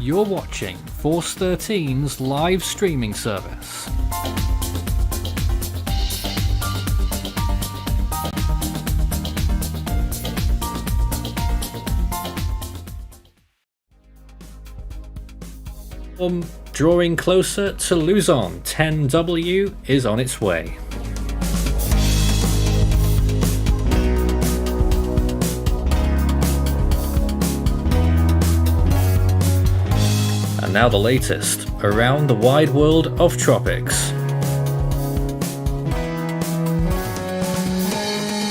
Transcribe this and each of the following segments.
You're watching Force 13's live streaming service. Drawing closer to Luzon, 10W is on its way. And now the latest around the wide world of tropics.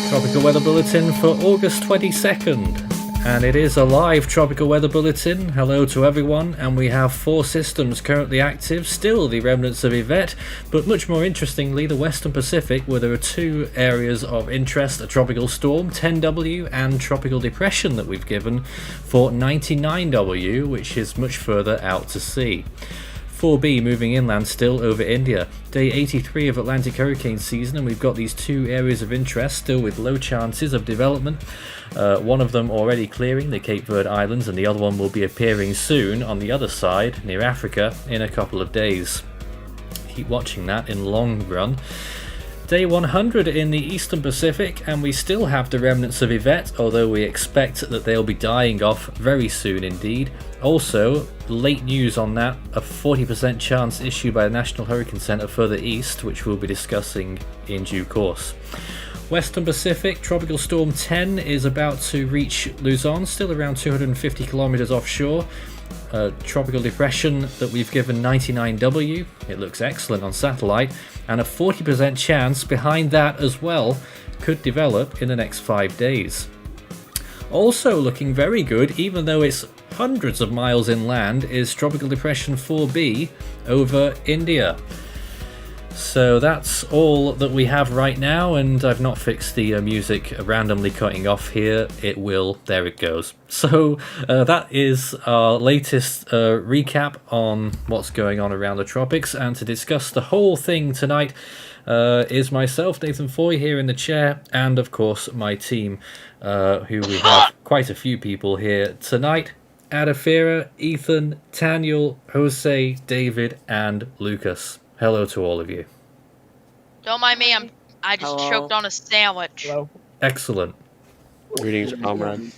Tropical Weather Bulletin for August 22nd. And it is a live Tropical Weather Bulletin. Hello to everyone, and we have 4 systems currently active, still the remnants of Yvette, but much more interestingly the Western Pacific, where there are 2 areas of interest, a tropical storm, 10W, and tropical depression that we've given for 99W, which is much further out to sea. 4B moving inland still over India. Day 83 of Atlantic hurricane season, and we've got these 2 areas of interest still with low chances of development. One of them already clearing, the Cape Verde Islands, and the other one will be appearing soon on the other side, near Africa, in a couple of days. Keep watching that in long run. Day 100 in the Eastern Pacific, and we still have the remnants of Yvette, although we expect that they'll be dying off very soon indeed. Also, late news on that, a 40% chance issued by the National Hurricane Center further east, which we'll be discussing in due course. Western Pacific, Tropical Storm 10 is about to reach Luzon, still around 250 kilometers offshore. Tropical depression that we've given 99W, it looks excellent on satellite, and a 40% chance behind that as well could develop in the next 5 days. Also looking very good, even though it's hundreds of miles inland, is Tropical Depression 4B over India. So that's all that we have right now, and I've not fixed the music randomly cutting off here. It will, there it goes. So that is our latest recap on what's going on around the tropics, and to discuss the whole thing tonight is myself, Nathan Foy, here in the chair, and of course my team, who we have quite a few people here tonight. Adafira, Ethan, Daniel, Jose, David, and Lucas. Hello to all of you. Don't mind me, I just choked on a sandwich. Hello. Excellent. Greetings, comrade.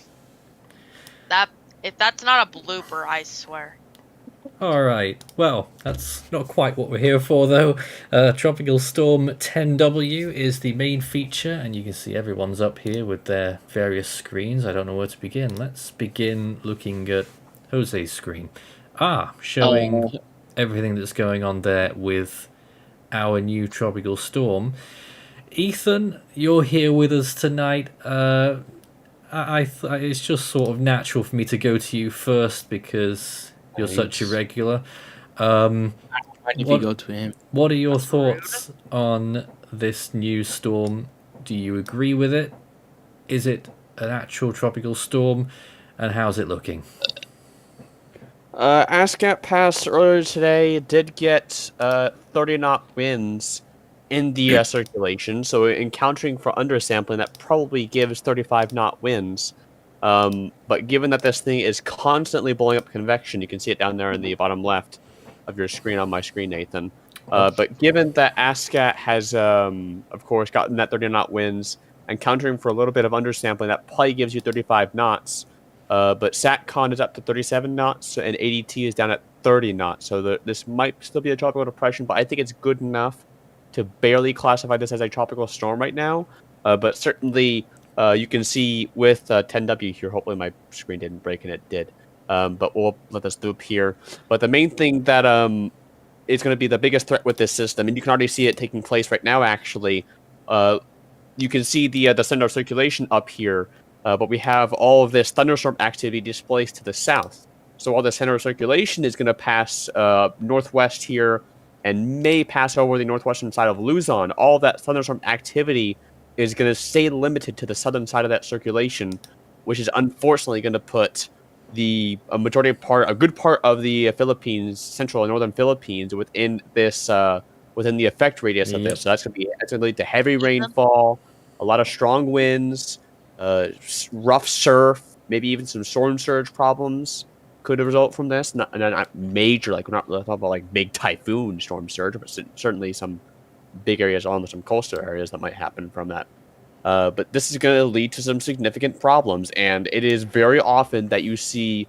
If that's not a blooper, I swear. Alright, well, that's not quite what we're here for though. Tropical Storm 10W is the main feature, and you can see everyone's up here with their various screens. I don't know where to begin. Let's begin looking at Jose's screen. Showing everything that's going on there with our new tropical storm. Ethan, you're here with us tonight. It's just sort of natural for me to go to you first because you're such a regular. What are your thoughts on this new storm? Do you agree with it? Is it an actual tropical storm? And how's it looking? ASCAP passed earlier today. It did get 30-knot winds in the circulation, so encountering for undersampling, that probably gives 35-knot winds. But given that this thing is constantly blowing up convection, you can see it down there in the bottom left of your screen on my screen, Nathan. But given that ASCAT has, of course, gotten that 30-knot winds, encountering for a little bit of undersampling, that probably gives you 35 knots. But SATCON is up to 37 knots, and ADT is down at 30 knots. So this might still be a tropical depression, but I think it's good enough to barely classify this as a tropical storm right now. But certainly, you can see with 10W here, hopefully my screen didn't break, and it did. But we'll let this loop here. But the main thing that is going to be the biggest threat with this system, and you can already see it taking place right now, actually. You can see the center of circulation up here. But we have all of this thunderstorm activity displaced to the south. So all the center of circulation is going to pass northwest here and may pass over the northwestern side of Luzon. All that thunderstorm activity is going to stay limited to the southern side of that circulation, which is unfortunately going to put a good part of the Philippines, central and northern Philippines, within this within the effect radius of this. So that's going to lead to heavy rainfall, a lot of strong winds, rough surf, maybe even some storm surge problems. could result from this. Not major, like we're not talking about like big typhoon storm surge, but certainly some big areas, almost some coastal areas that might happen from that. But this is going to lead to some significant problems, and it is very often that you see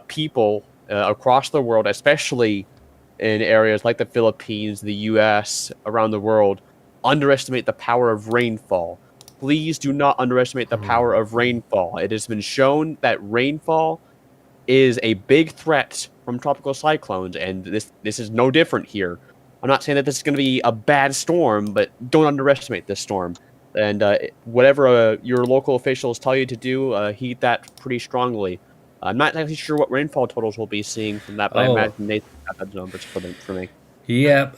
people across the world, especially in areas like the Philippines, the U.S., around the world, underestimate the power of rainfall. Please do not underestimate the power of rainfall. It has been shown that rainfall is a big threat from tropical cyclones, and this is no different here. I'm not saying that this is going to be a bad storm, but don't underestimate this storm. And whatever your local officials tell you to do, heed that pretty strongly. I'm not exactly sure what rainfall totals we'll be seeing from that, but I imagine Nathan got those numbers for me. Yeah,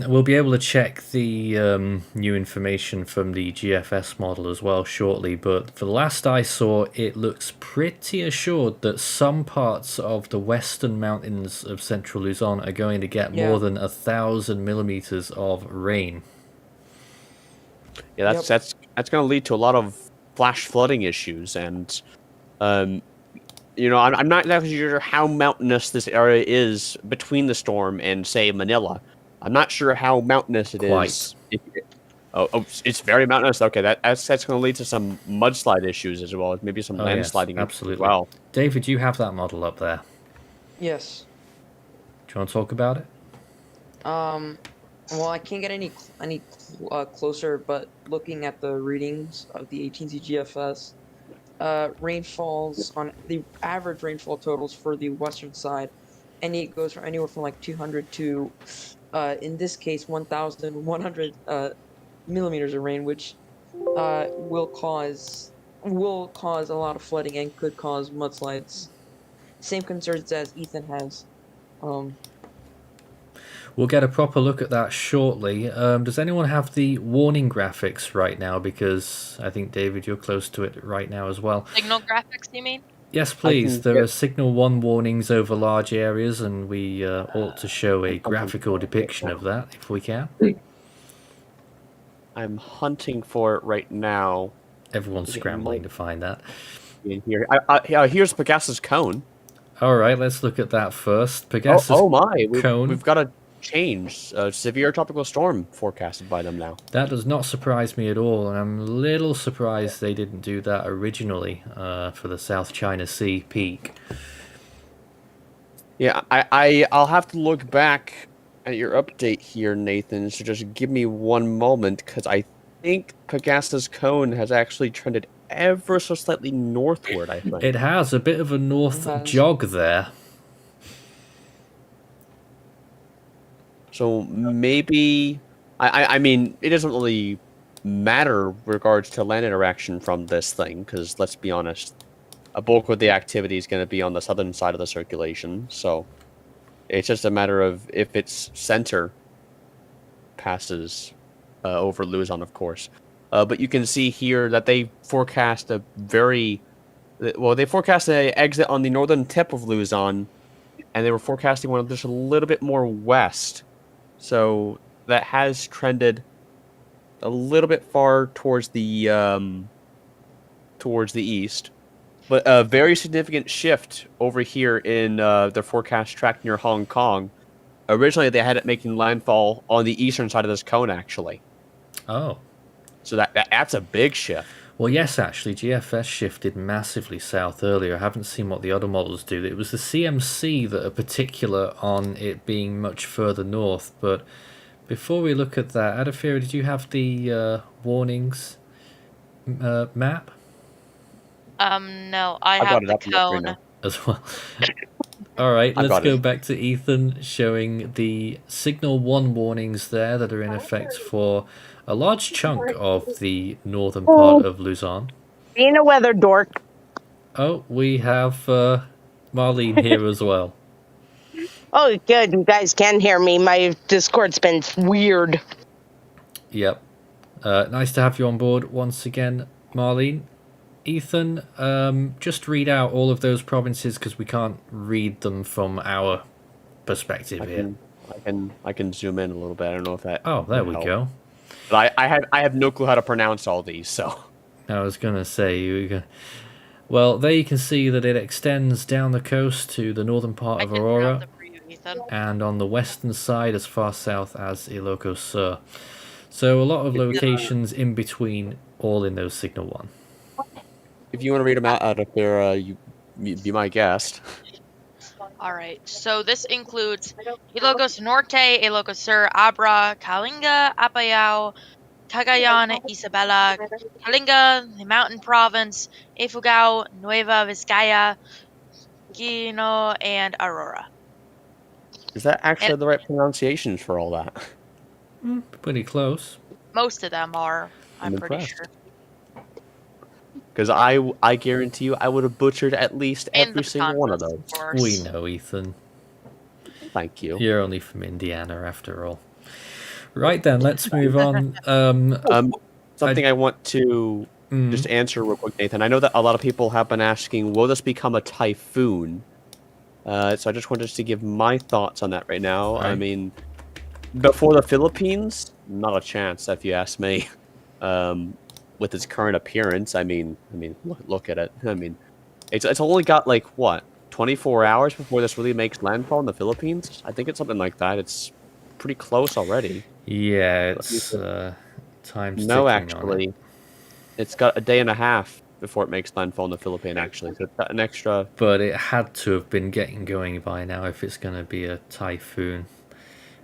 we'll be able to check the new information from the GFS model as well shortly, but for the last I saw, it looks pretty assured that some parts of the western mountains of central Luzon are going to get more than 1,000 millimeters of rain. Yeah, that's going to lead to a lot of flash flooding issues, and I'm not exactly sure how mountainous this area is between the storm and, say, Manila. I'm not sure how mountainous it is. It's very mountainous. Okay, that's going to lead to some mudslide issues as well as maybe some landsliding issues as well. David, you have that model up there. Yes. Do you want to talk about it? Well, I can't get any closer, but looking at the readings of the 18Z GFS, rainfalls on the average rainfall totals for the western side, and it goes from anywhere from like 200 to, in this case, 1,100 millimeters of rain, which will cause a lot of flooding and could cause mudslides. Same concerns as Ethan has. We'll get a proper look at that shortly. Does anyone have the warning graphics right now? Because I think, David, you're close to it right now as well. Signal graphics, you mean? Yes, please. There are Signal 1 warnings over large areas, and we ought to show a graphical depiction of that, if we can. I'm hunting for it right now. Everyone's scrambling to find that. In here. Here's Pegasus Cone. All right, let's look at that first. Pegasus Cone. We've got a change. Severe tropical storm forecasted by them now. That does not surprise me at all, and I'm a little surprised they didn't do that originally for the South China Sea peak. Yeah, I'll have to look back at your update here, Nathan, so just give me one moment, because I think Pegasus Cone has actually trended ever so slightly northward, I think. It has a bit of a north jog there. So maybe, I mean, it doesn't really matter regards to land interaction from this thing, because let's be honest, a bulk of the activity is going to be on the southern side of the circulation, so it's just a matter of if its center passes over Luzon, of course. But you can see here that they forecast an exit on the northern tip of Luzon, and they were forecasting one just a little bit more west. So that has trended a little bit far towards the east, but a very significant shift over here in their forecast track near Hong Kong. Originally, they had it making landfall on the eastern side of this cone, actually. Oh. So that's a big shift. Well, yes, actually, GFS shifted massively south earlier. I haven't seen what the other models do. It was the CMC that are particular on it being much further north. But before we look at that, Adafira, did you have the warnings map? No, I have the cone. As well. All right, let's go back to Ethan showing the Signal 1 warnings there that are in effect for a large chunk of the northern part of Luzon. Being a weather dork. Oh, we have Marlene here as well. Oh, good. You guys can hear me. My Discord's been weird. Yep. Nice to have you on board once again, Marlene. Ethan, just read out all of those provinces because we can't read them from our perspective here. I can zoom in a little bit. I don't know if that. Oh, there we go. But I have no clue how to pronounce all these. So I was gonna say Well, there you can see that it extends down the coast to the northern part I of can Aurora, grab the preview, Ethan. and on the western side as far south as Ilocos Sur. So a lot of locations in between, all in those Signal 1. If you want to read them out of there, you be my guest. Alright, so this includes Ilocos Norte, Ilocos Sur, Abra, Kalinga, Apayao, Cagayan, Isabela, Kalinga, the Mountain Province, Ifugao, Nueva Vizcaya, Quino, and Aurora. Is that actually the right pronunciations for all that? Pretty close. Most of them are, I'm I'm pretty impressed. sure. Because I guarantee you, I would have butchered at least And every the single one of Batangas, those. of course. We know, Ethan. Thank you. You're only from Indiana, after all. Right then, let's move on. Something I want to just answer real quick, Nathan. I know that a lot of people have been asking, will this become a typhoon? So I just wanted to give my thoughts on that right now. Right. I mean, before the Philippines, not a chance, if you ask me. With its current appearance, I mean, look at it. I mean, it's only got like what 24 hours before this really makes landfall in the Philippines. I think it's something like that. It's pretty close already. Yeah, it's time's No, ticking actually, on it. it's got a day and a half before it makes landfall in the Philippines. Actually, so it's got an extra. But it had to have been getting going by now if it's going to be a typhoon.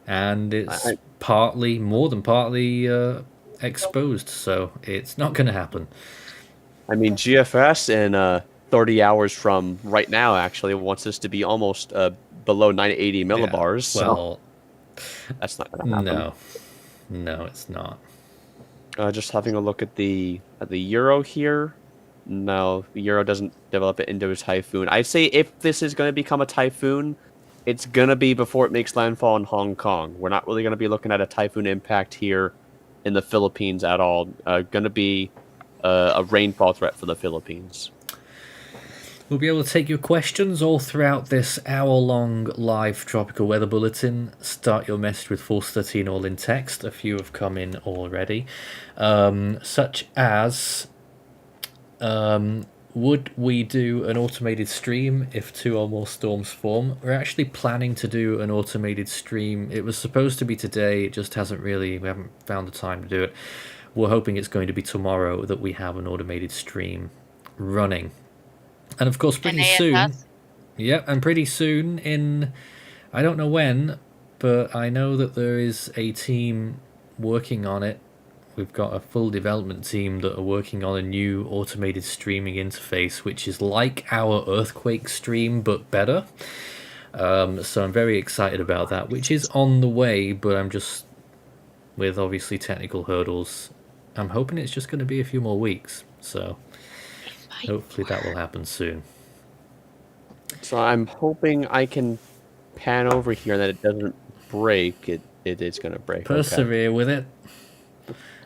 And it's more than partly exposed, so it's not going to happen. I mean, GFS in 30 hours from right now actually wants this to be almost below 980 millibars. Yeah, well, so that's not going to happen. No, it's not. Just having a look at the Euro here. No, the Euro doesn't develop it into a typhoon. I'd say if this is going to become a typhoon, it's going to be before it makes landfall in Hong Kong. We're not really going to be looking at a typhoon impact here in the Philippines at all. Going to be a rainfall threat for the Philippines. We'll be able to take your questions all throughout this hour-long live Tropical Weather Bulletin. Start your message with Force 13 all in text. A few have come in already. Such as, would we do an automated stream if 2 or more storms form? We're actually planning to do an automated stream. It was supposed to be today, it just hasn't really, we haven't found the time to do it. We're hoping it's going to be tomorrow that we have an automated stream running. And of course, pretty soon, and pretty soon in, I don't know when, but I know that there is a team working on it. We've got a full development team that are working on a new automated streaming interface, which is like our earthquake stream, but better. So I'm very excited about that, which is on the way, but I'm just, with obviously technical hurdles, I'm hoping it's just going to be a few more weeks. So hopefully that will happen soon. So I'm hoping I can pan over here and that it doesn't break. It is going to break. Persevere with it.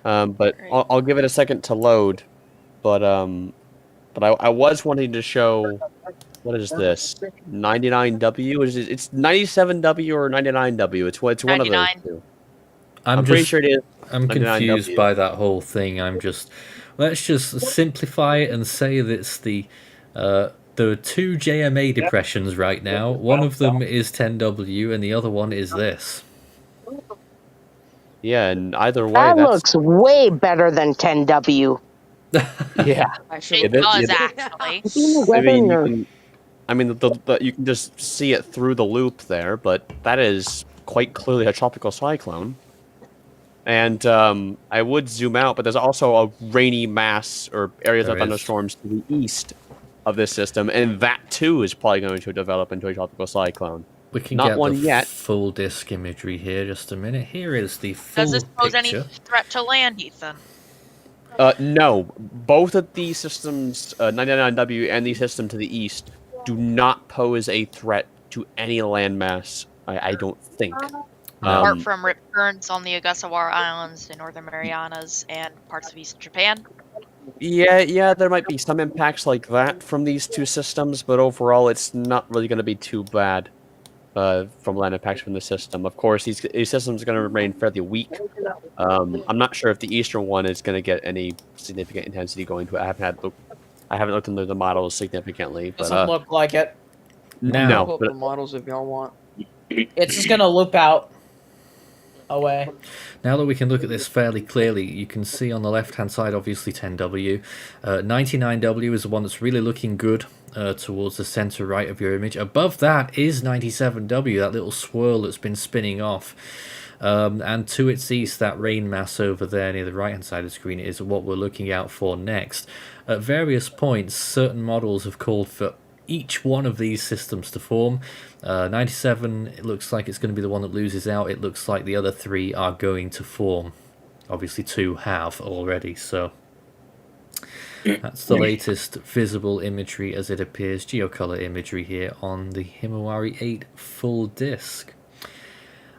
But I'll give it a second to load. But I was wanting to show, what is this? 99W? It's 97W or 99W. It's one of those two. I'm pretty sure it is. I'm confused by that whole thing. Let's just simplify it and say that it's there are 2 JMA depressions right now. One of them is 10W and the other one is this. Yeah, and either way, that looks way better than 10W. Yeah, Actually, It does, actually. You can just see it through the loop there, but that is quite clearly a tropical cyclone. And I would zoom out, but there's also a rainy mass or areas of thunderstorms to the east of this system, and that too is probably going to develop into a tropical cyclone. We can Not get one the yet. full disk imagery here. Just a minute. Here is the full Does this pose any picture. threat to land, Ethan? No, both of these systems, 99W and the system to the east, do not pose a threat to any landmass. I don't think. Apart from rip currents on the Ogasawara Islands, the Northern Marianas, and parts of East Japan. Yeah, there might be some impacts like that from these two systems, but overall, it's not really going to be too bad from land impacts from the system. Of course, these systems are going to remain fairly weak. I'm not sure if the eastern one is going to get any significant intensity going to it. I haven't had I haven't looked into the models significantly, but Doesn't look like it. Now- I'll pull up but the models if y'all want. It's just gonna loop out away. Now that we can look at this fairly clearly, you can see on the left-hand side, obviously 10W. 99W is the one that's really looking good towards the center right of your image. Above that is 97W, that little swirl that's been spinning off. And to its east, that rain mass over there near the right-hand side of the screen is what we're looking out for next. At various points, certain models have called for each one of these systems to form. 97, it looks like it's going to be the one that loses out. It looks like the other three are going to form. Obviously 2 have already, so that's the latest visible imagery as it appears, geocolor imagery here on the Himawari 8 full disc.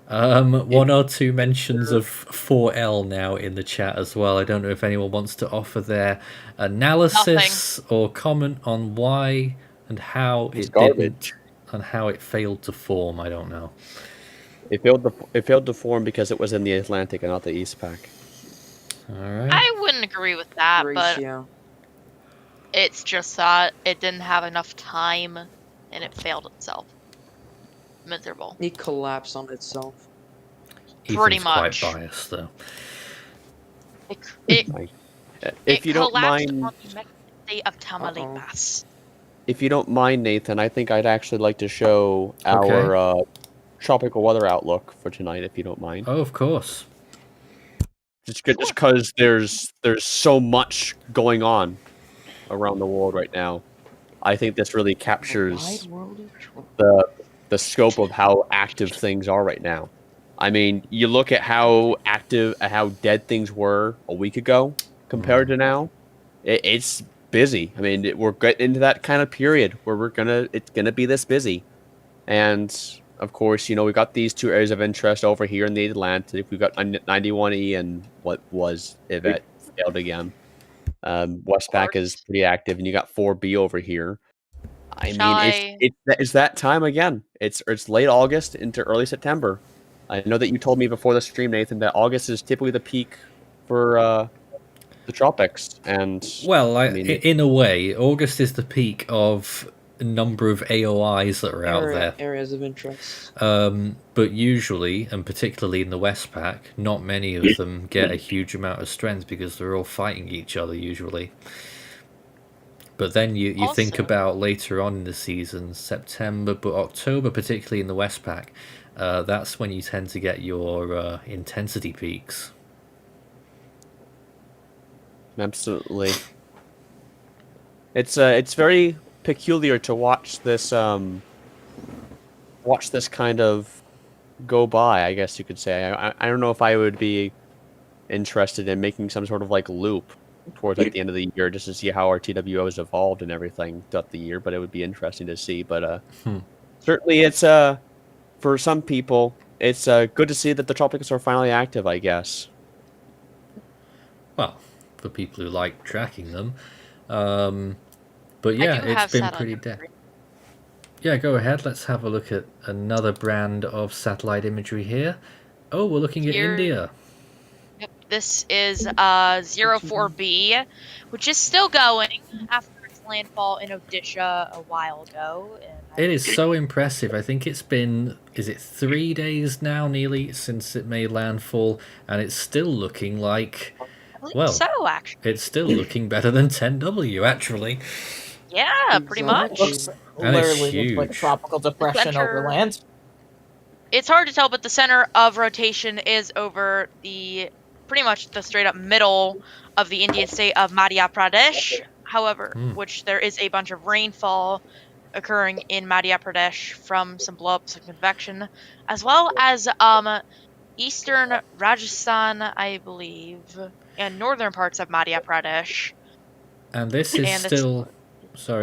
1 or 2 mentions of 4L now in the chat as well. I don't know if anyone wants to offer their analysis or comment on why and how It's it garbage. didn't, and how it failed to form. I don't know. it failed to form because it was in the Atlantic and not the East Pack. All right. I wouldn't agree with that, but Ratio. it's just that it didn't have enough time and it failed itself. Miserable. It collapsed on itself. Pretty Ethan's quite much. biased though. It If you don't collapsed mind, on the Mexican state of Tamaulipas. if you don't mind, Nathan, I think I'd actually like to show Okay. our tropical weather outlook for tonight, if you don't mind. Oh, of course. Just because there's so much going on around the world right now. I think this really captures Wide world of trouble. the scope of how active things are right now. I mean, you look at how dead things were a week ago compared to now. It's busy. I mean, we're getting into that kind of period where it's gonna be this busy, and of course, we got these 2 areas of interest over here in the Atlantic. We've got 91E and what was Yvette failed again. Westpac is pretty active, and you got 4B over here. It's that time again. It's late August into early September. I know that you told me before the stream, Nathan, that August is typically the peak for the tropics. And Well, in a way, August is the peak of a number of AOIs that are out there. Areas of interest. But usually, and particularly in the Westpac, not many of them get a huge amount of strength because they're all fighting each other usually. But then you think Also- about later on in the season, September, but October, particularly in the Westpac, that's when you tend to get your intensity peaks. absolutely, it's very peculiar to watch this kind of go by, I guess you could say. I don't know if I would be interested in making some sort of loop towards the end of the year just to see how our TWO has evolved and everything throughout the year, but it would be interesting to see. But certainly it's for some people it's good to see that the tropics are finally active, I guess. Well, for people who like tracking them. But yeah, I do have it's been satellite pretty imagery. Yeah, go ahead. Let's have a look at another brand of satellite imagery here. Oh, we're looking at Here- India. Yep, this is 04B, which is still going after its landfall in Odisha a while ago. And It is so impressive. I think it's been, is it 3 days now nearly since it made landfall, and it's still looking like, I believe well, so, actually. it's still looking better than 10W actually. Yeah, pretty much. Looks And it's literally looks like huge. tropical depression center- over land. It's hard to tell, but the center of rotation is over pretty much the straight up middle of the Indian state of Madhya Pradesh. However, which there is a bunch of rainfall occurring in Madhya Pradesh from some blowups and convection, as well as eastern Rajasthan, I believe, and northern parts of Madhya Pradesh. And this is And it's-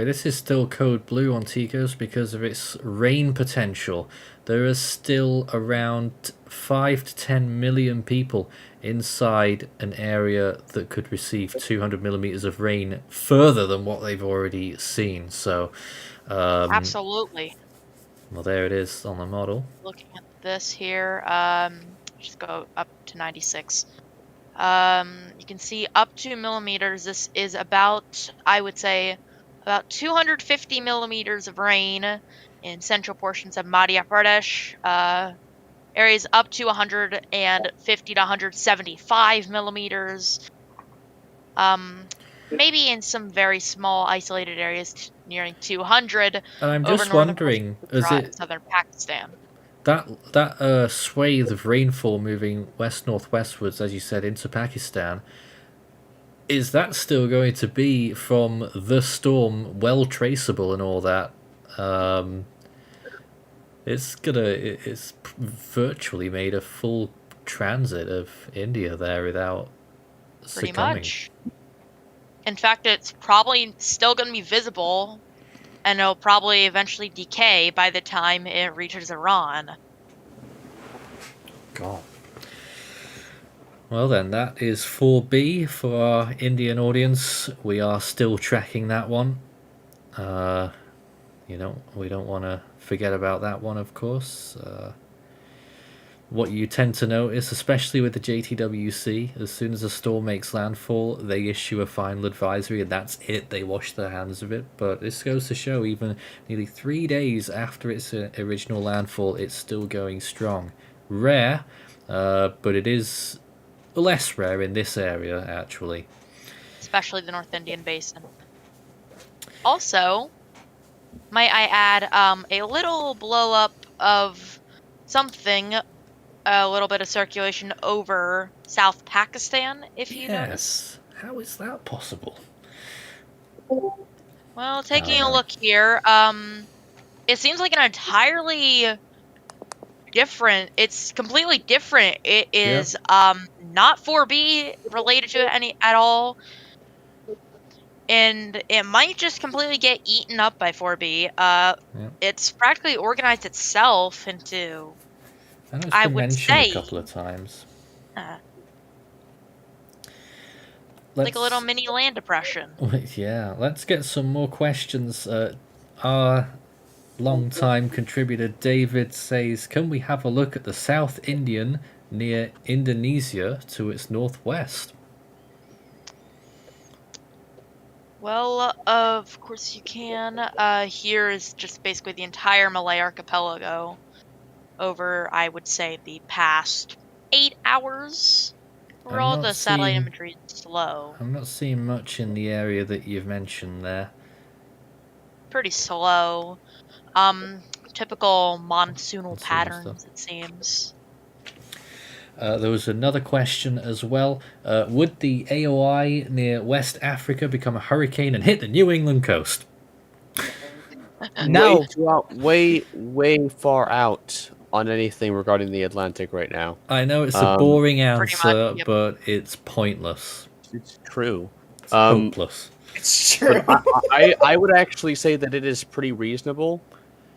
this is still code blue on Ticos because of its rain potential. There are still around 5 to 10 million people inside an area that could receive 200 millimeters of rain further than what they've already seen. So, Absolutely. well, there it is on the model. Looking at this here, just go up to 96. You can see up to millimeters. This is about, I would say, about 250 millimeters of rain in central portions of Madhya Pradesh. Areas up to 150 to 175 millimeters. Maybe in some very small isolated areas nearing 200. And I'm over just northern wondering, parts is of it southern Pakistan. that swathe of rainfall moving west-northwestwards, as you said, into Pakistan? Is that still going to be from the storm well traceable and all that? It's virtually made a full transit of India there without Pretty succumbing. much. In fact, it's probably still going to be visible, and it'll probably eventually decay by the time it reaches Iran. God. Well then, that is 4B for our Indian audience. We are still tracking that one. We don't want to forget about that one, of course. What you tend to notice, especially with the JTWC, as soon as a storm makes landfall, they issue a final advisory, and that's it. They wash their hands of it. But this goes to show, even nearly 3 days after its original landfall, it's still going strong. Rare, but it is less rare in this area, actually. Especially the North Indian Basin. Also, might I add a little blow up of something, a little bit of circulation over South Pakistan, if you notice. How is that possible? Well, taking a look here, it seems like an entirely different. It's completely different. It is not 4B related to it at all. And it might just completely get eaten up by 4B. It's practically organized itself into, I know it's I been would mentioned say, a couple of times. like a little mini land depression. Yeah, let's get some more questions. Our long-time contributor David says, can we have a look at the South Indian near Indonesia to its northwest? Well, of course you can. Here is just basically the entire Malay archipelago over, I would say, the past 8 hours. Where all the satellite imagery is slow. I'm not seeing much in the area that you've mentioned there. Pretty slow. Typical monsoonal patterns, it seems. There was another question as well. Would the AOI near West Africa become a hurricane and hit the New England coast? No. Way far out on anything regarding the Atlantic right now. I know it's a boring Pretty answer, much, yep. but it's pointless. It's true. It's hopeless. It's true. But I would actually say that it is pretty reasonable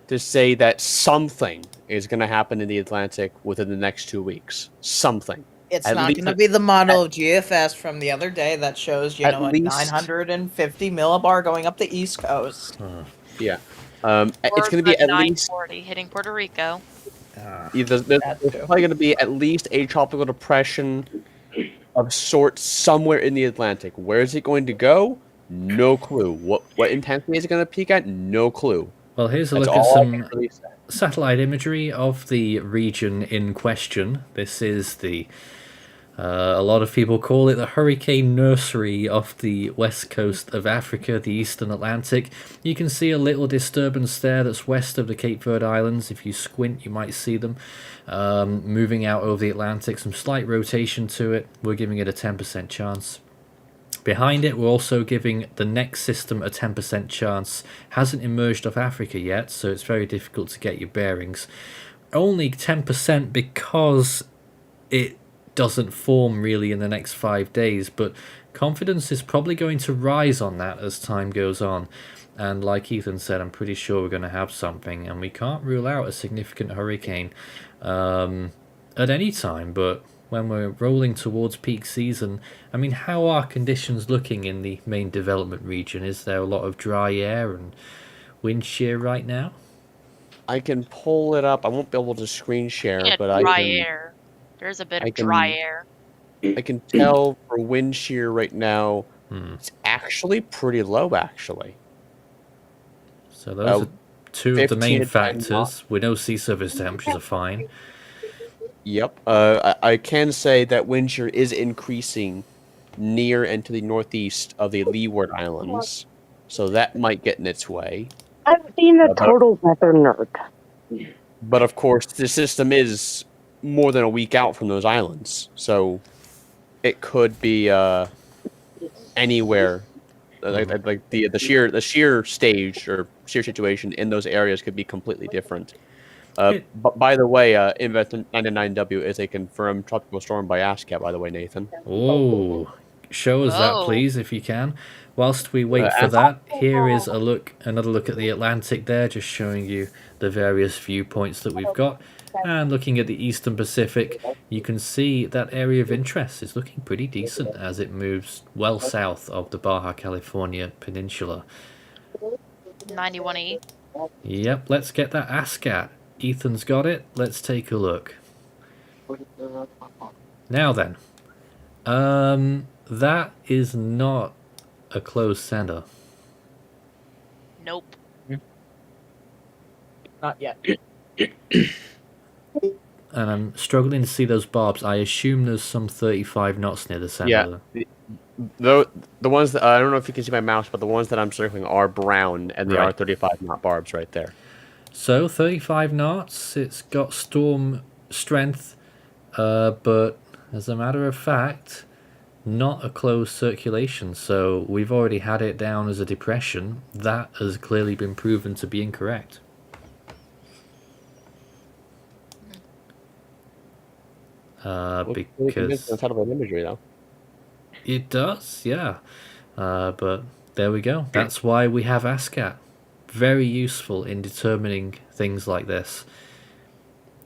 to say that something is going to happen in the Atlantic within the next 2 weeks. Something. It's At not least- going to be the model of GFS from the other day that shows, At a least- 950 millibar going up the East Coast. Yeah. It's going to be at least 940 hitting Puerto Rico. there's probably going to be at least a tropical depression of sorts somewhere in the Atlantic. Where is it going to go? No clue. What intensity is it going to peak at? No clue. Well, here's a That's look at all I some can really say. satellite imagery of the region in question. This is the a lot of people call it the hurricane nursery off the west coast of Africa, the eastern Atlantic. You can see a little disturbance there that's west of the Cape Verde Islands. If you squint, you might see them moving out over the Atlantic. Some slight rotation to it. We're giving it a 10% chance. Behind it, we're also giving the next system a 10% chance. Hasn't emerged off Africa yet, so it's very difficult to get your bearings. Only 10% because it doesn't form really in the next 5 days, but confidence is probably going to rise on that as time goes on. And like Ethan said, I'm pretty sure we're going to have something, and we can't rule out a significant hurricane at any time, but when we're rolling towards peak season, I mean, how are conditions looking in the main development region? Is there a lot of dry air and wind shear right now? I can pull it up. I won't be able to screen share, Yeah, but dry I can. air. There's a bit I of dry can- air. I can tell for wind shear right now, it's actually pretty low. Actually, So those are two of the 15 main to 10 knots. factors. We know sea surface temperatures are fine. Yep. I can say that wind shear is increasing near and to the northeast of the Leeward Islands, so that might get in its way. I'm being a total weather nerd. But of course, the system is more than a week out from those islands, so it could be anywhere. Like the shear stage or shear situation in those areas could be completely different. But by the way, Invest 99W is a confirmed tropical storm by ASCAP. By the way, Nathan. Oh, show us that, Oh. please, if you can. Whilst we wait for that, here is another look at the Atlantic there, just showing you the various viewpoints that we've got. And looking at the Eastern Pacific, you can see that area of interest is looking pretty decent as it moves well south of the Baja California Peninsula. 91E. Yep, let's get that ASCAT. Ethan's got it. Let's take a look. Now then, that is not a closed center. Nope. Not yet. And I'm struggling to see those barbs. I assume there's some 35 knots near the center. Yeah. The ones that I don't know if you can see my mouse, but the ones that I'm circling are brown, and they are 35 knot barbs right there. So 35 knots. It's got storm strength, but as a matter of fact, not a closed circulation. So we've already had it down as a depression. That has clearly been proven to be incorrect. Because satellite imagery, though. It does, yeah. But there we go. That's why we have ASCAT. Very useful in determining things like this.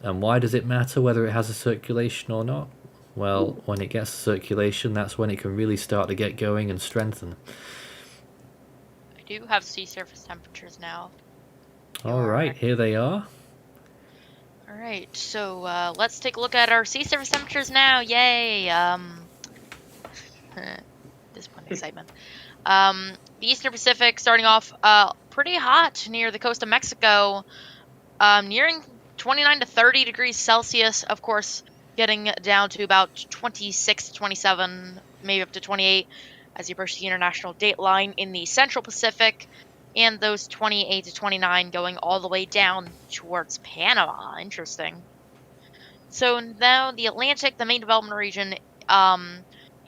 And why does it matter whether it has a circulation or not? Well, when it gets a circulation, that's when it can really start to get going and strengthen. I do have sea surface temperatures now. Alright, here they are. Alright, so let's take a look at our sea surface temperatures now. Yay! Disappointing excitement. The Eastern Pacific starting off pretty hot near the coast of Mexico, nearing 29 to 30 degrees Celsius, of course, getting down to about 26 to 27, maybe up to 28 as you approach the international date line in the Central Pacific, and those 28 to 29 going all the way down towards Panama. Interesting. So now the Atlantic, the main development region,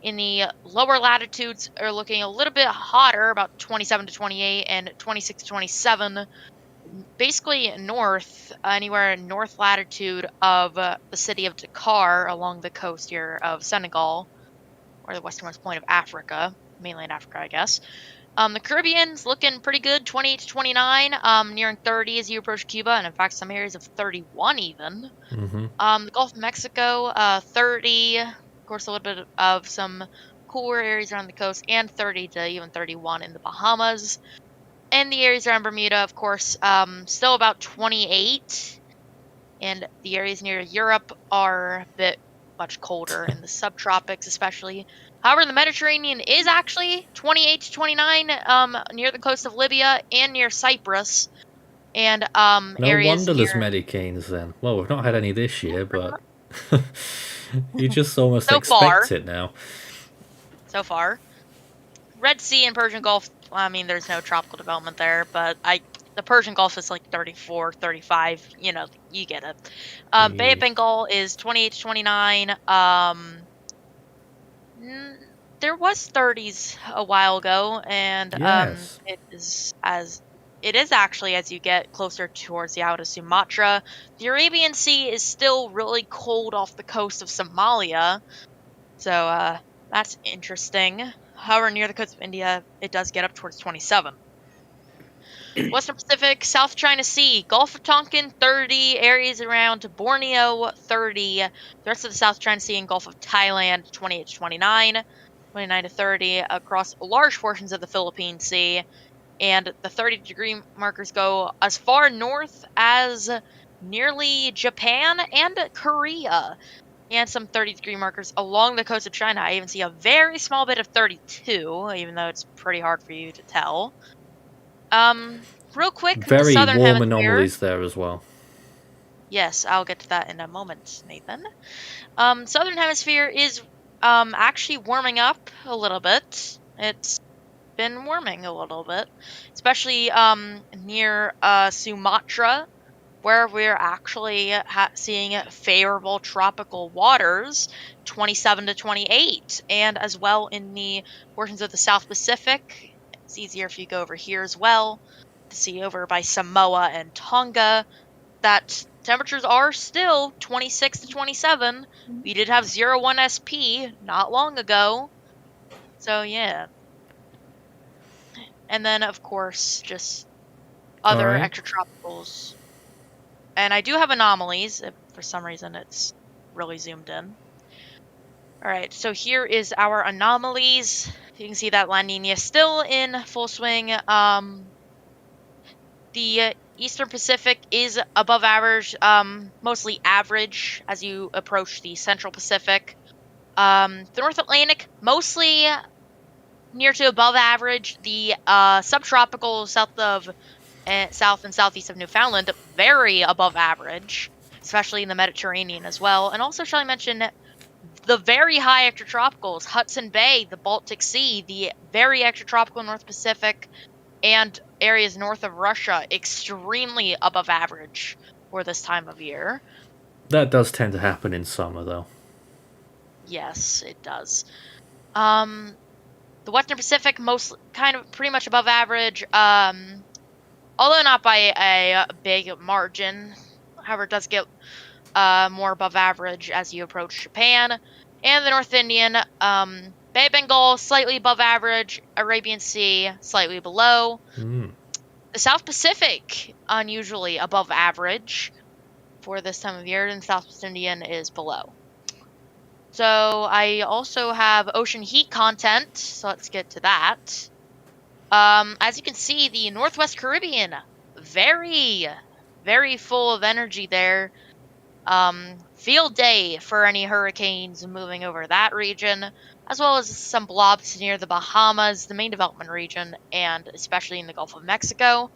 in the lower latitudes are looking a little bit hotter, about 27 to 28 and 26 to 27. Basically north, anywhere north latitude of the city of Dakar along the coast here of Senegal, or the westernmost point of Africa, mainland Africa, I guess. The Caribbean's looking pretty good, 28 to 29, nearing 30 as you approach Cuba, and in fact some areas of 31 even. The Gulf of Mexico, 30, of course a little bit of some cooler areas around the coast, and 30 to even 31 in the Bahamas. And the areas around Bermuda, of course, still about 28. And the areas near Europe are a bit much colder in the subtropics especially. However, the Mediterranean is actually 28 to 29 near the coast of Libya and near Cyprus. And No areas wonder there's near... Medicanes then. Well, we've not had any this year, but you just almost So expect far. it now. So far. Red Sea and Persian Gulf, I mean, there's no tropical development there, but the Persian Gulf is like 34, 35, you know, you get it. Bay of Bengal is 28 to 29. There was 30s a while ago, and Yes. it is actually as you get closer towards the out of Sumatra. The Arabian Sea is still really cold off the coast of Somalia, so that's interesting. However, near the coast of India, it does get up towards 27. Western Pacific, South China Sea, Gulf of Tonkin, 30, areas around Borneo, 30, the rest of the South China Sea and Gulf of Thailand, 28 to 29, 29 to 30, across large portions of the Philippine Sea, and the 30-degree markers go as far north as nearly Japan and Korea. And some 30-degree markers along the coast of China. I even see a very small bit of 32, even though it's pretty hard for you to tell. real quick, the Very southern warm hemisphere. anomalies there as well. Yes, I'll get to that in a moment, Nathan. Southern hemisphere is actually warming up a little bit. It's been warming a little bit, especially near Sumatra, where we're actually seeing favorable tropical waters, 27 to 28, and as well in the portions of the South Pacific. It's easier if you go over here as well to see over by Samoa and Tonga that temperatures are still 26 to 27. We did have 01 SP not long ago. So, yeah. And then, of course, just other Alright. extratropicals. And I do have anomalies. If for some reason, it's really zoomed in. Alright, so here is our anomalies. You can see that La Nina is still in full swing. The Eastern Pacific is above average, mostly average as you approach the Central Pacific. The North Atlantic, mostly near to above average. The subtropical south and southeast of Newfoundland, very above average, especially in the Mediterranean as well. And also, shall I mention the very high extratropicals, Hudson Bay, the Baltic Sea, the very extratropical North Pacific, and areas north of Russia, extremely above average for this time of year. That does tend to happen in summer, though. Yes, it does. The Western Pacific, pretty much above average, although not by a big margin. However, it does get more above average as you approach Japan. And the North Indian, Bay of Bengal, slightly above average. Arabian Sea, slightly below. The South Pacific, unusually above average for this time of year, and the South Indian is below. So I also have ocean heat content, so let's get to that. As you can see, the Northwest Caribbean, very, very full of energy there. Field day for any hurricanes moving over that region, as well as some blobs near the Bahamas, the main development region, and especially in the Gulf of Mexico.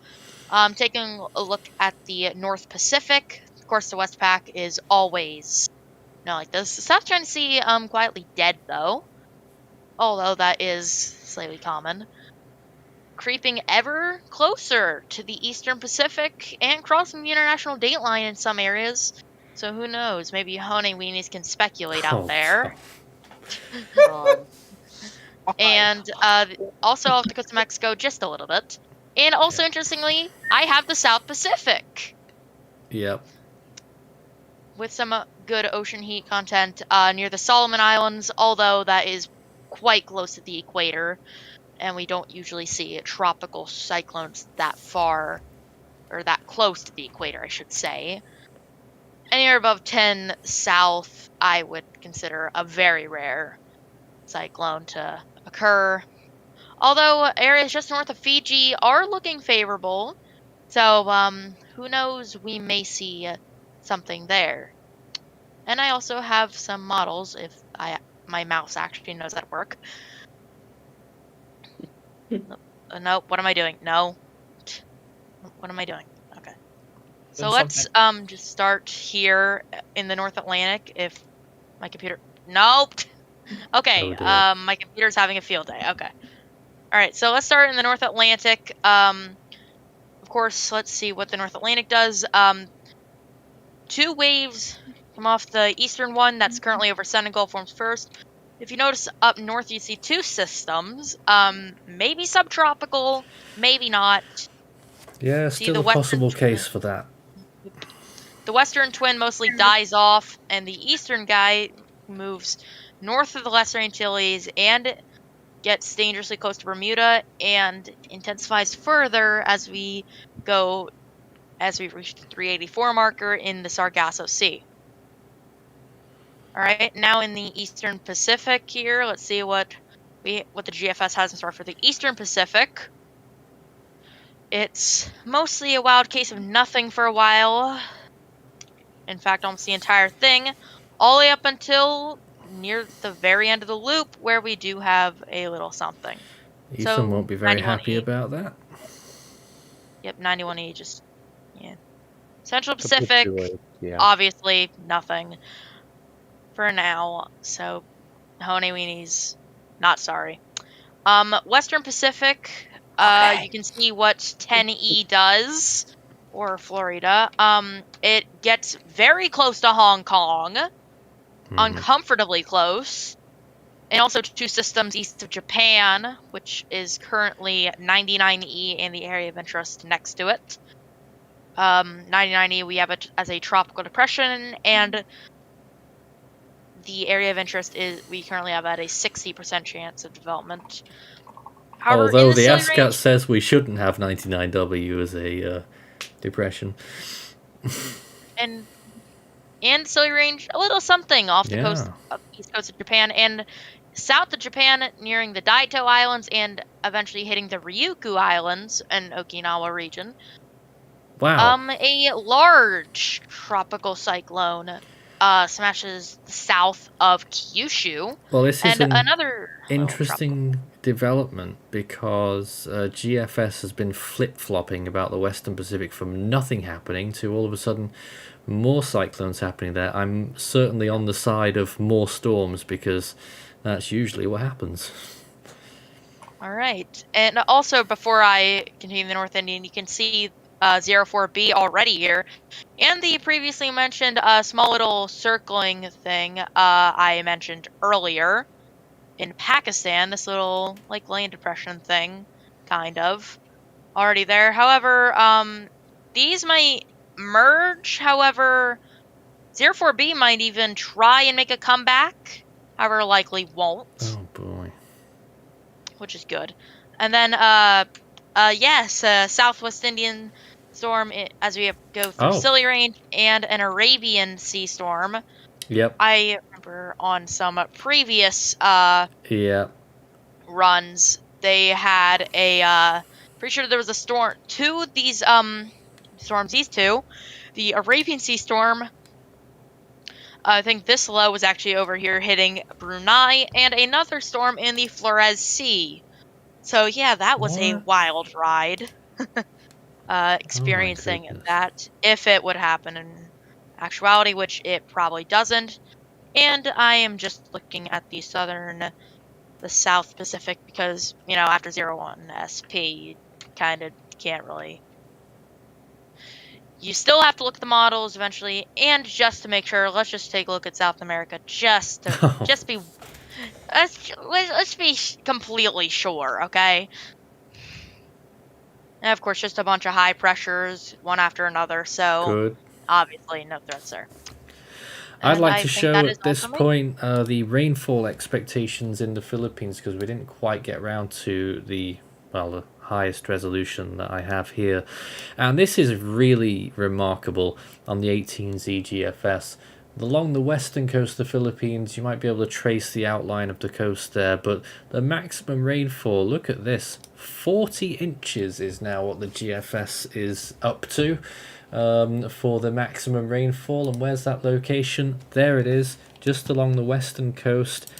Taking a look at the North Pacific, of course, the Westpac is always not like this. The South China Sea, quietly dead though, although that is slightly common. Creeping ever closer to the Eastern Pacific and crossing the international date line in some areas. So who knows? Maybe Honey Weenies can speculate out there. God. And also off the coast of Mexico, just a little bit. And also, interestingly, I have the South Pacific. Yep. With some good ocean heat content near the Solomon Islands, although that is quite close to the equator. And we don't usually see tropical cyclones that far, or that close to the equator, I should say. Anywhere above 10 south, I would consider a very rare cyclone to occur. Although areas just north of Fiji are looking favorable, so who knows, we may see something there. And I also have some models, if my mouse actually knows how to work. Nope, what am I doing? No. What am I doing? Okay. So let's just start here in the North Atlantic. If my computer... Nope! Okay, my computer's having a field day. Okay. Alright, so let's start in the North Atlantic. Of course, let's see what the North Atlantic does. Two waves come off the eastern one that's currently over Senegal forms first. If you notice up north, you see two systems. Maybe subtropical, maybe not. Yeah, still a possible case for that. The western twin mostly dies off, and the eastern guy moves north of the Lesser Antilles and gets dangerously close to Bermuda and intensifies further as we reach the 384 marker in the Sargasso Sea. Alright, now in the Eastern Pacific here, let's see what the GFS has in store for the Eastern Pacific. It's mostly a wild case of nothing for a while. In fact, almost the entire thing, all the way up until near the very end of the loop, where we do have a little something. Ethan won't be very happy about that. Yep, 91E just, yeah. Central Capitulate, Pacific, yeah. obviously nothing for now. So, Honeyweenies, not sorry. Western Pacific, you can see what 10E does, or Florida. It gets very close to Hong Kong, uncomfortably close, and also 2 systems east of Japan, which is currently 99E in the area of interest next to it. 99E we have it as a tropical depression, and the area of interest is we currently have at a 60% chance of development. However, in Although the Silly ASCAT Range, says we shouldn't have 99W as a depression. and Silly Range, a little something off the coast of the east coast of Japan and south of Japan, nearing the Daito Islands and eventually hitting the Ryukyu Islands and Okinawa region. Wow. A large tropical cyclone smashes the south of Kyushu. Well, this is and an another interesting development because GFS has been flip-flopping about the Western Pacific from nothing happening to all of a sudden more cyclones happening there. I'm certainly on the side of more storms because that's usually what happens. All right. And also, before I continue the North Indian, you can see 04B already here. And the previously mentioned small little circling thing I mentioned earlier in Pakistan, this little like land depression thing, kind of, already there. However, these might merge. However, 04B might even try and make a comeback. However, likely won't. Oh boy. Which is good. And then, yes, Southwest Indian storm as we go through Silly Range, and an Arabian Sea storm. Yep. I remember on some previous runs, they had a, pretty sure there was a storm, these storms, these two. The Arabian Sea storm, I think this low was actually over here hitting Brunei, and another storm in the Flores Sea. So yeah, that was a wild ride. Experiencing that, if it would happen in actuality, which it probably doesn't. And I am just looking at the South Pacific, because, you know, after 01 SP, you kind of can't really. You still have to look at the models eventually, and just to make sure, let's just take a look at South America, just to, let's be completely sure, okay? And of course, just a bunch of high pressures, one after another, so obviously no threats there. I'd like to show at this point the rainfall expectations in the Philippines, because we didn't quite get around to the highest resolution that I have here. And this is really remarkable on the 18Z GFS. Along the western coast of the Philippines, you might be able to trace the outline of the coast there, but the maximum rainfall, look at this, 40 inches is now what the GFS is up to for the maximum rainfall. And where's that location? There it is, just along the western coast.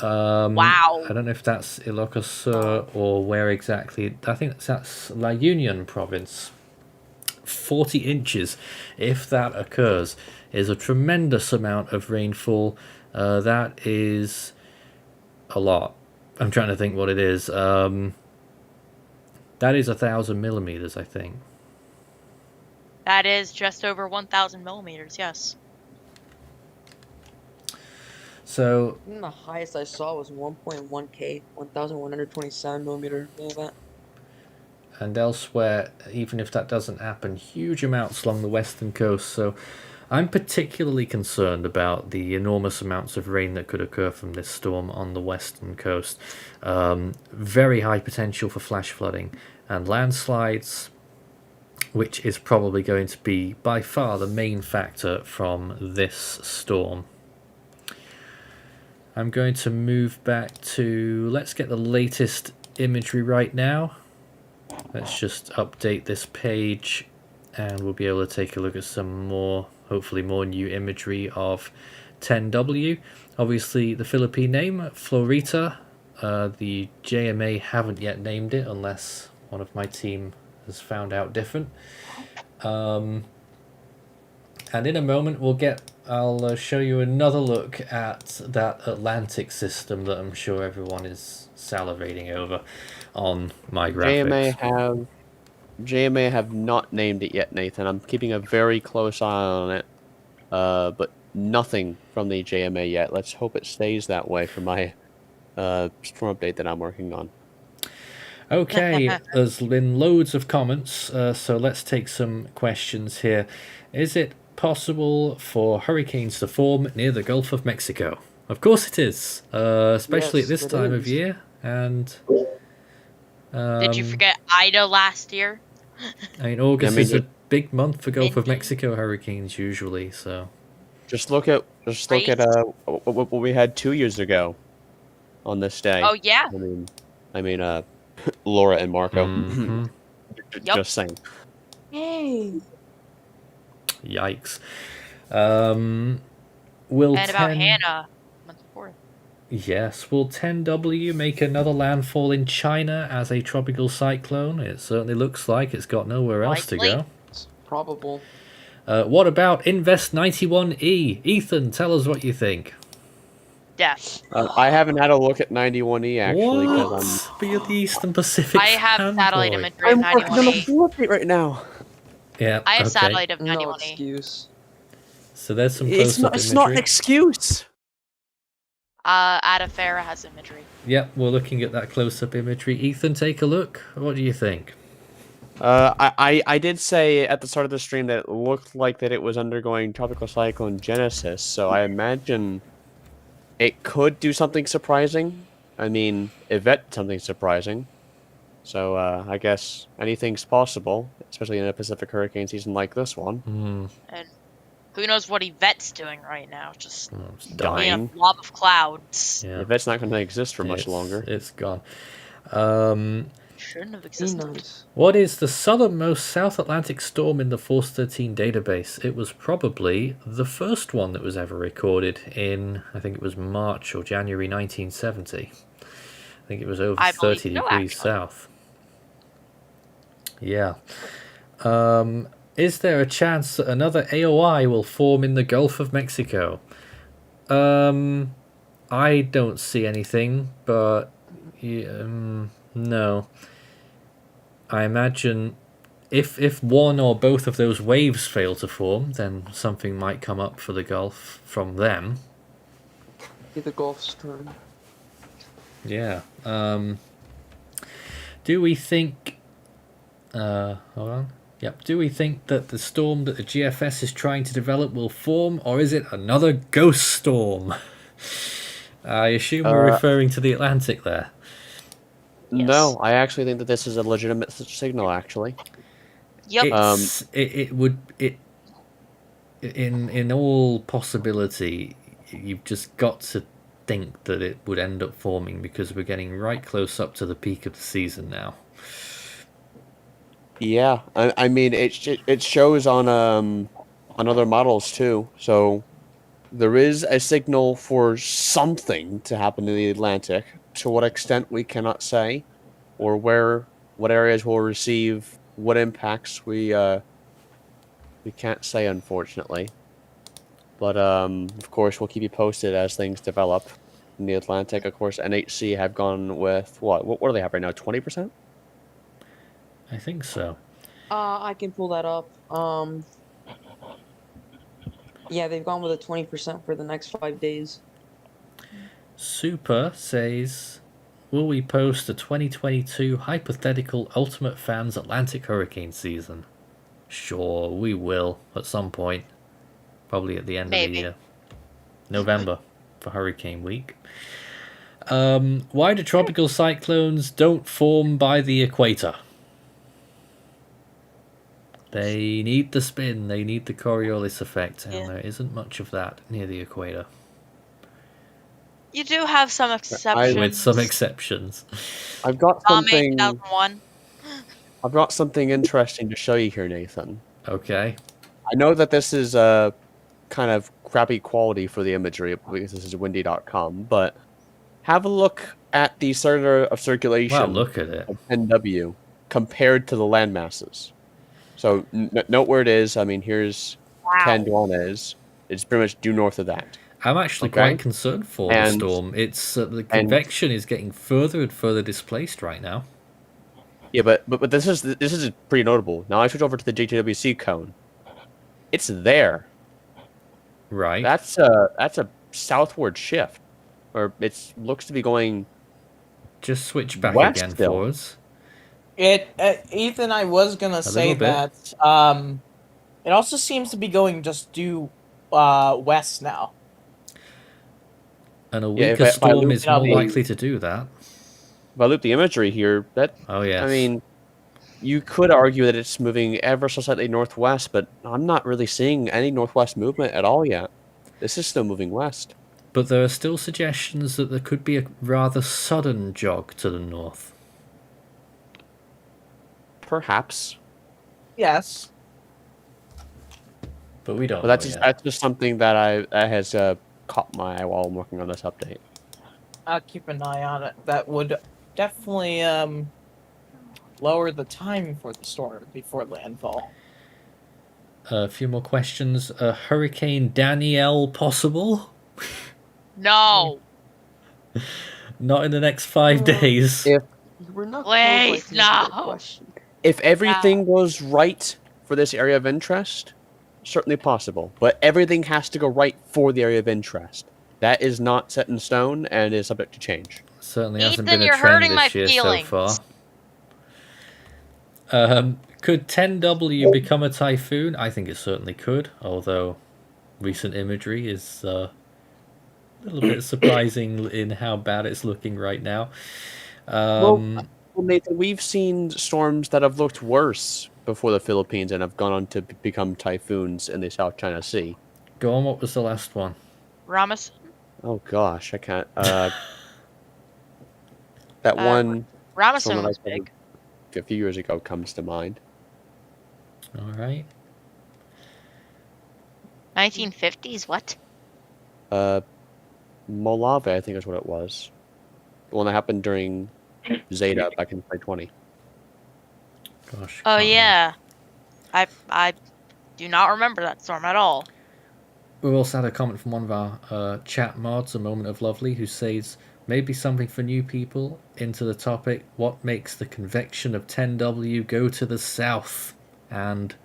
Wow. I don't know if that's Ilocos or where exactly. I think that's La Union province. 40 inches, if that occurs, is a tremendous amount of rainfall. That is a lot. I'm trying to think what it is. That is 1,000 millimeters, I think. That is just over 1,000 millimeters, yes. So the highest I saw was 1.1K, 1,127 millimeter event. And elsewhere, even if that doesn't happen, huge amounts along the western coast. So I'm particularly concerned about the enormous amounts of rain that could occur from this storm on the western coast. Very high potential for flash flooding and landslides, which is probably going to be by far the main factor from this storm. I'm going to move back to, let's get the latest imagery right now. Let's just update this page and we'll be able to take a look at some more, hopefully more new imagery of 10W. Obviously the Philippine name, Florita. The JMA haven't yet named it unless one of my team has found out different. And in a moment I'll show you another look at that Atlantic system that I'm sure everyone is salivating over on my graphics. JMA have not named it yet, Nathan. I'm keeping a very close eye on it. But nothing from the JMA yet. Let's hope it stays that way for my storm update that I'm working on. Okay, there's been loads of comments, so let's take some questions here. Is it possible for hurricanes to form near the Gulf of Mexico? Of course it is, especially Yes, at this it time of is. year. And Did you forget Ida last year? I mean, August I mean, is a big month for Gulf of Mindy. Mexico hurricanes usually. So Just look at what we had 2 years ago on this day. Oh yeah. I mean, Laura and Marco. Mhm. Yup. Just saying. Hey. Yikes. Will And about 10 Hannah. Month before. Yes, will 10W make another landfall in China as a tropical cyclone? It certainly looks like it's got nowhere else to Likely. go. It's probable. What about Invest 91E? Ethan, tell us what you think. Death. I haven't had a look at 91E actually because What? But you're the Eastern Pacific I have satellite fanboy. imagery of I'm working on a 91E. full update right now. Yeah, I have okay. satellite of No 91E. excuse. So there's some It's close-up not an imagery. excuse. Adafera has imagery. Yep, we're looking at that close-up imagery. Ethan, take a look. What do you think? I did say at the start of the stream that it looked like that it was undergoing tropical cyclone genesis, so I imagine it could do something surprising. I mean, Yvette something surprising. So I guess anything's possible, especially in a Pacific hurricane season like this one. And who knows what Yvette's doing right now? Just It's being dying. a blob of clouds. Yeah, Yvette's not going to exist for much it's- longer. It's gone. Shouldn't have Who existed. knows? What is the southernmost South Atlantic storm in the Force 13 database? It was probably the first one that was ever recorded in, I think it was March or January 1970. I think it was over I believe 30 so, degrees actually. south. Yeah. Is there a chance that another AOI will form in the Gulf of Mexico? I don't see anything, but no. I imagine if one or both of those waves fail to form, then something might come up for the Gulf from them. Be the Gulf's turn. Yeah. Do we think... hold on. Yep. Do we think that the storm that the GFS is trying to develop will form, or is it another ghost storm? I assume we're referring to the Atlantic there. Yes. No, I actually think that this is a legitimate signal, actually. Yep. In all possibility, you've just got to think that it would end up forming because we're getting right close up to the peak of the season now. Yeah, I mean it shows on other models too. So there is a signal for something to happen in the Atlantic. To what extent we cannot say, or what areas will receive what impacts we can't say, unfortunately. But of course we'll keep you posted as things develop in the Atlantic. Of course, NHC have gone with what do they have right now? 20%. I think so. I can pull that up. Yeah, they've gone with a 20% for the next 5 days. Super says, will we post a 2022 hypothetical Ultimate Fans Atlantic hurricane season? Sure, we will at some point. Probably at the end of the year. November for Hurricane Week. Why do tropical cyclones don't form by the equator? They need the spin, they need the Coriolis effect, and there isn't much of that near the equator. You do have some exceptions. With some exceptions. I've got Tommy, something. 2001. I've got something interesting to show you here, Nathan. Okay. I know that this is kind of crappy quality for the imagery because this is windy.com, but have a look at the center of circulation. Wow, look at it. Of NW. compared to the land masses. So note where it is. I mean, here's Canduanes. It's pretty much due north of that. I'm actually Okay. quite concerned for the storm. It's the convection is getting further and further displaced right now. Yeah, but this is pretty notable. Now I switch over to the JTWC cone. It's there. Right. That's a southward shift, or it looks to be going. Just switch back west again still. for us. Ethan, I was gonna say little bit. that. It also seems to be going just due west now. And a Yeah, weaker if I storm loop is more the- likely to do that. If I loop the imagery here, Oh yes. I mean, you could argue that it's moving ever so slightly northwest, but I'm not really seeing any northwest movement at all yet. This is still moving west. But there are still suggestions that there could be a rather sudden jog to the north. Perhaps. Yes. But we don't But know yet. that's just something that has caught my eye while I'm working on this update. I'll keep an eye on it. That would definitely lower the time for the storm before landfall. A few more questions. Hurricane Danielle possible? No. Not in the next 5 days. If We're not Wait, close, I think, is the no. question. if everything goes right for this area of interest, certainly possible. But everything has to go right for the area of interest. That is not set in stone and is subject to change. Certainly hasn't Ethan, been a you're trend hurting my this year feelings. so far. Could 10W become a typhoon? I think it certainly could, although recent imagery is a little bit surprising in how bad it's looking right now. Well, Nathan, we've seen storms that have looked worse before the Philippines and have gone on to become typhoons in the South China Sea. Go on, what was the last one? Ramas. Oh gosh, I can't. That one Ramazon storm that I was covered big. a few years ago comes to mind. Alright. 1950s. What? Molave, I think is what it was. The one that happened during Zeta back in 2020. Gosh. Oh can't yeah. I do not remember that storm at all. We also had a comment from one of our chat mods, A Moment of Lovely, who says, maybe something for new people into the topic, what makes the convection of 10W go to the south? And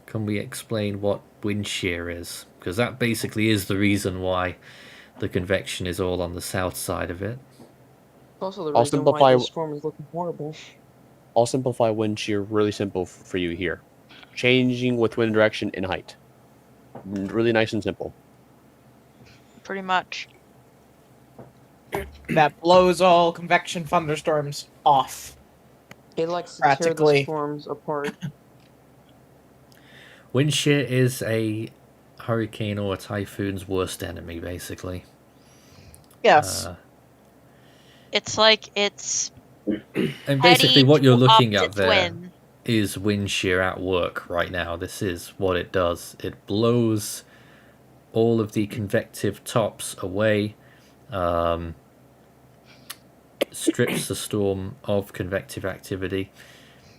can we explain what wind shear is? Because that basically is the reason why the convection is all on the south side of it. Also, the I'll reason simplify- why the storm is looking horrible. I'll simplify wind shear really simple for you here. Changing with wind direction in height. Really nice and simple. Pretty much. That blows all convection thunderstorms off. It likes to tear the Practically. storms apart. Wind shear is a hurricane or a typhoon's worst enemy, basically. Yes. It's like it's And basically what you're looking at there twin. is wind shear at work right now. This is what it does. It blows all of the convective tops away, strips the storm of convective activity,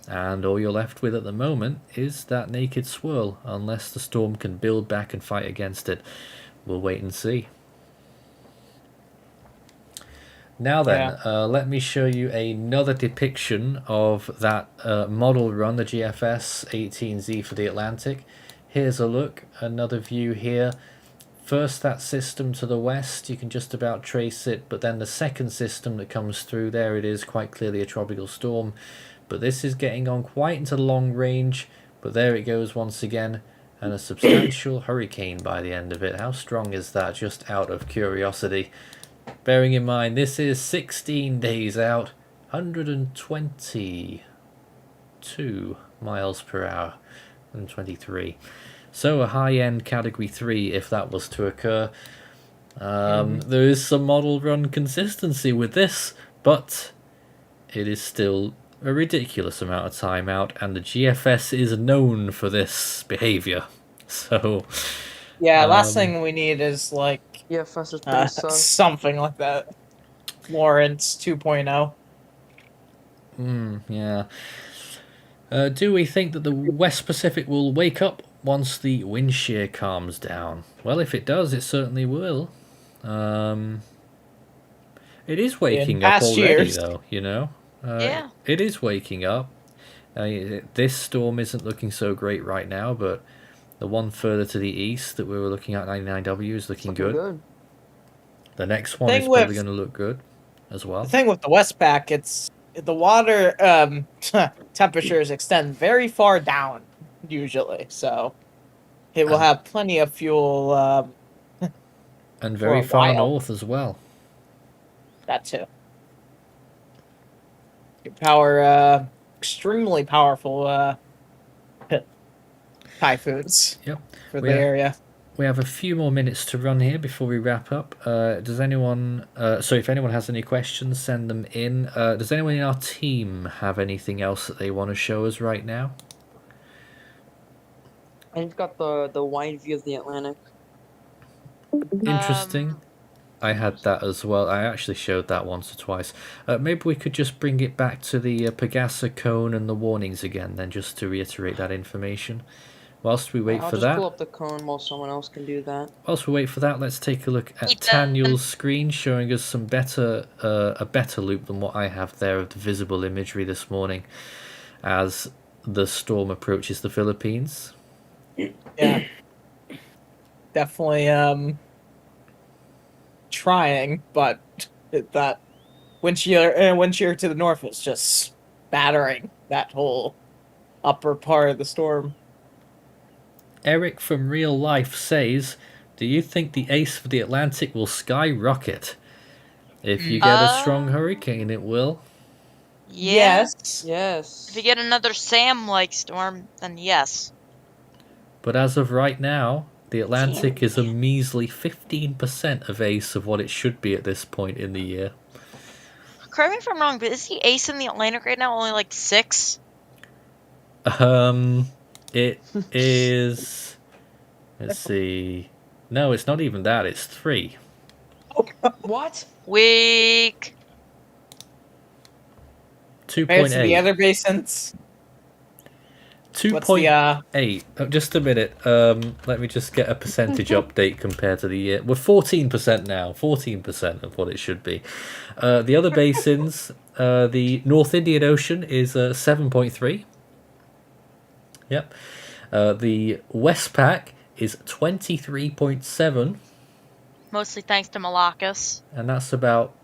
and all you're left with at the moment is that naked swirl, unless the storm can build back and fight against it. We'll wait and see. Now then, let me show you another depiction of that model run, the GFS 18Z for the Atlantic. Here's a look, another view here. First, that system to the west, you can just about trace it, but then the second system that comes through, there it is, quite clearly a tropical storm. But this is getting on quite into long range, but there it goes once again, and a substantial hurricane by the end of it. How strong is that, just out of curiosity? Bearing in mind, this is 16 days out, 122 miles per hour, 123. So a high-end Category 3 if that was to occur. There is some model run consistency with this, but it is still a ridiculous amount of time out, and the GFS is known for this behavior. So Yeah, last thing we need is like Yeah, Fuss is pretty sus. something like that. Lawrence 2.0. yeah. Do we think that the West Pacific will wake up once the wind shear calms down? Well, if it does, it certainly will. It is waking up past already, years. though, you know? Yeah. It is waking up. This storm isn't looking so great right now, but the one further to the east that we were looking at, 99W, is looking good. The next one is probably going to look good as well. The thing with the Westpac, it's the water temperatures extend very far down usually, so it will have plenty of fuel. And very for a far while. north as well. That too. Your power, extremely powerful typhoons. Yep. For the area. We have a few more minutes to run here before we wrap up. Does anyone... so if anyone has any questions, send them in. Does anyone in our team have anything else that they want to show us right now? I've got the wide view of the Atlantic. Interesting. I had that as well. I actually showed that once or twice. Maybe we could just bring it back to the Pegasa cone and the warnings again, then, just to reiterate that information. Whilst we wait for that... I'll just pull up the cone while someone else can do that. Whilst we wait for that, let's take a look at Taniel's screen, showing us some a better loop than what I have there of the visible imagery this morning as the storm approaches the Philippines. Yeah. Definitely trying, but that wind shear to the north is just battering that whole upper part of the storm. Eric from Real Life says, do you think the ace for the Atlantic will skyrocket? If you get a strong hurricane, it will. Yes. Yes. If you get another Sam-like storm, then yes. But as of right now, the Atlantic is a measly 15% of ace of what it should be at this point in the year. Correct me if I'm wrong, but is the ace in the Atlantic right now only like 6? It is... Let's see... No, it's not even that, it's 3. What? Weak. 2.8. The other basins. 2.8. Oh, just a minute. Let me just get a percentage update compared to the year. We're 14% now. 14% of what it should be. The other basins, the North Indian Ocean is 7.3. Yep. The Westpac is 23.7. Mostly thanks to Malakas. And that's about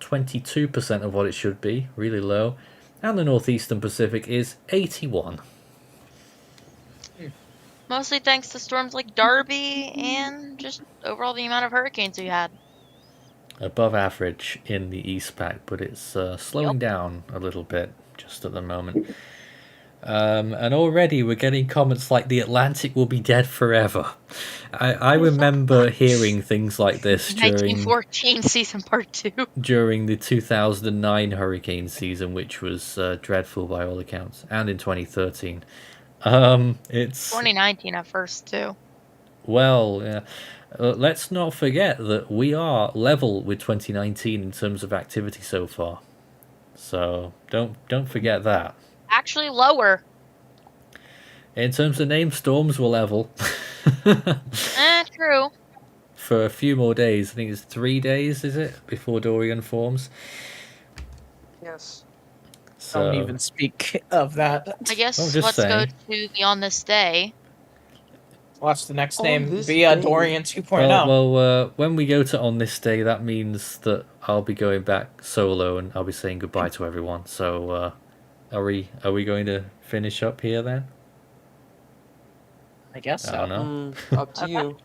22% of what it should be. Really low. And the Northeastern Pacific is 81. Mostly thanks to storms like Darby and just overall the amount of hurricanes we had. Above average in the East Pac, but it's slowing down a little bit just at the moment. And already we're getting comments like the Atlantic will be dead forever. I remember hearing things like this during 1914 season part 2. During the 2009 hurricane season, which was dreadful by all accounts, and in 2013. It's 2019 at first too. Well, let's not forget that we are level with 2019 in terms of activity so far. So don't forget that. Actually lower. In terms of named storms, we're level. True. For a few more days. I think it's 3 days, is it, before Dorian forms? Yes. So, Don't even speak of that. I guess I'm just let's go saying. to the On This Day. Watch the next On name this be day. Dorian 2.0. Well, when we go to On This Day, that means that I'll be going back solo and I'll be saying goodbye to everyone. So, are we going to finish up here then? I guess so. I don't know. Up to you.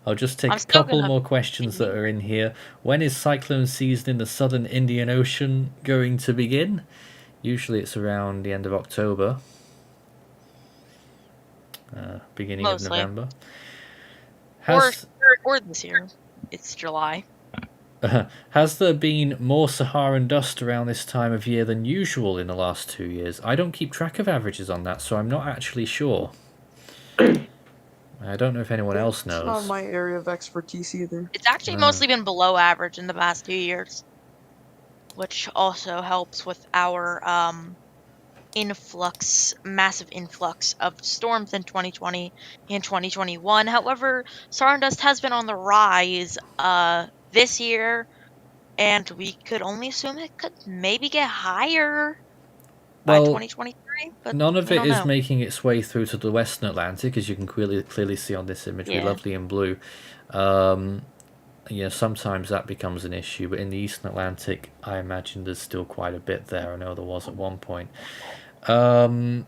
I'll just take I'm a still couple gonna- more questions that are in here. When is cyclone season in the southern Indian Ocean going to begin? Usually it's around the end of October. Beginning Mostly. of November. Or this year. It's July. Has there been more Saharan dust around this time of year than usual in the last 2 years? I don't keep track of averages on that, so I'm not actually sure. I don't know if anyone else knows. It's not my area of expertise either. It's actually mostly been below average in the past 2 years. Which also helps with our massive influx of storms in 2020 and 2021. However, Stardust has been on the rise this year, and we could only assume it could maybe get higher by 2023. But none of we it don't is know. making its way through to the Western Atlantic, as you can clearly see on this imagery, Yeah. lovely in blue. Sometimes that becomes an issue, but in the Eastern Atlantic, I imagine there's still quite a bit there. I know there was at one point. And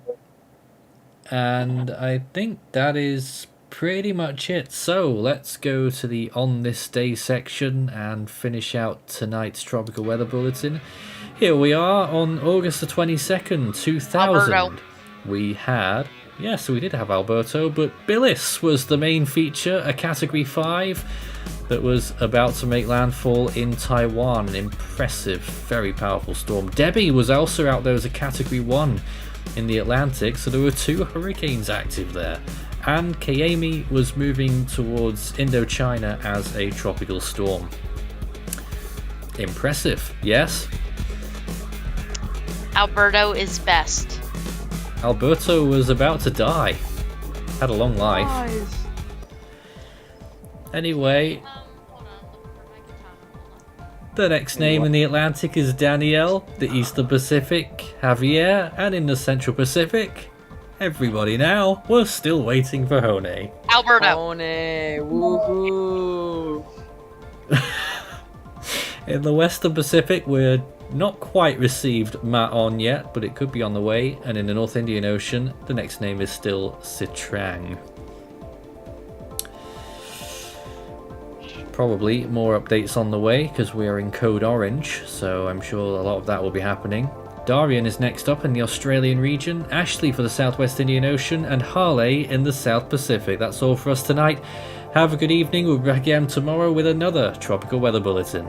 I think that is pretty much it. So let's go to the On This Day section and finish out tonight's Tropical Weather Bulletin. Here we are on August the 22nd, 2000. Alberto. We had... Yes, we did have Alberto, but Billis was the main feature, a Category 5 that was about to make landfall in Taiwan. An impressive, very powerful storm. Debbie was also out there as a Category 1 in the Atlantic, so there were 2 hurricanes active there. And Kayemi was moving towards Indochina as a tropical storm. Impressive, yes? Alberto is best. Alberto was about to die. Had a long life. Anyway, the next name in the Atlantic is Danielle, the Eastern Pacific, Javier, and in the Central Pacific, everybody now, we're still waiting for Hone. Alberto. Woohoo! In the Western Pacific, we're not quite received Ma-on yet, but it could be on the way, and in the North Indian Ocean, the next name is still Sitrang. Probably more updates on the way, because we are in code orange, so I'm sure a lot of that will be happening. Darian is next up in the Australian region, Ashley for the Southwest Indian Ocean, and Harley in the South Pacific. That's all for us tonight. Have a good evening. We'll be back again tomorrow with another Tropical Weather Bulletin.